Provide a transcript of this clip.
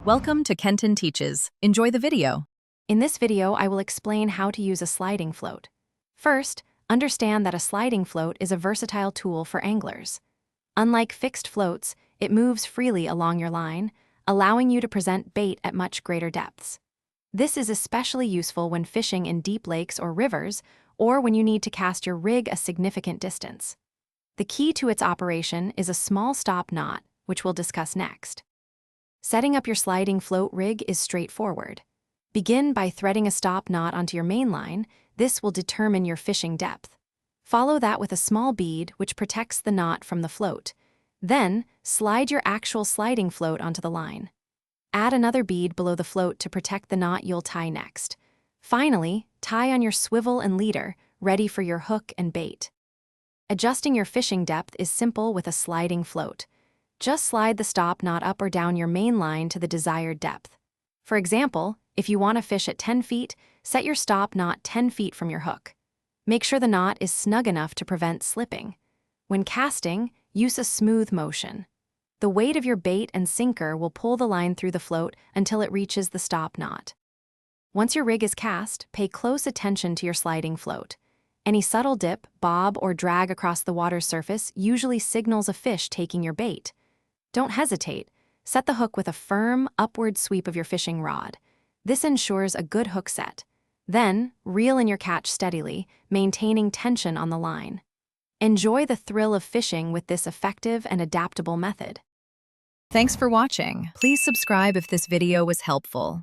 Welcome to Kenton Teaches. Enjoy the video. In this video, I will explain how to use a sliding float. First, understand that a sliding float is a versatile tool for anglers. Unlike fixed floats, it moves freely along your line, allowing you to present bait at much greater depths. This is especially useful when fishing in deep lakes or rivers, or when you need to cast your rig a significant distance. The key to its operation is a small stop knot, which we'll discuss next. Setting up your sliding float rig is straightforward. Begin by threading a stop knot onto your main line. This will determine your fishing depth. Follow that with a small bead, which protects the knot from the float. Then, slide your actual sliding float onto the line. Add another bead below the float to protect the knot you'll tie next. Finally, tie on your swivel and leader, ready for your hook and bait. Adjusting your fishing depth is simple with a sliding float. Just slide the stop knot up or down your main line to the desired depth. For example, if you want to fish at 10 feet, set your stop knot 10 feet from your hook. Make sure the knot is snug enough to prevent slipping. When casting, use a smooth motion. The weight of your bait and sinker will pull the line through the float until it reaches the stop knot. Once your rig is cast, pay close attention to your sliding float. Any subtle dip, bob, or drag across the water's surface usually signals a fish taking your bait. Don't hesitate. Set the hook with a firm, upward sweep of your fishing rod. This ensures a good hook set. Then, reel in your catch steadily, maintaining tension on the line. Enjoy the thrill of fishing with this effective and adaptable method. Thanks for watching. Please subscribe if this video was helpful.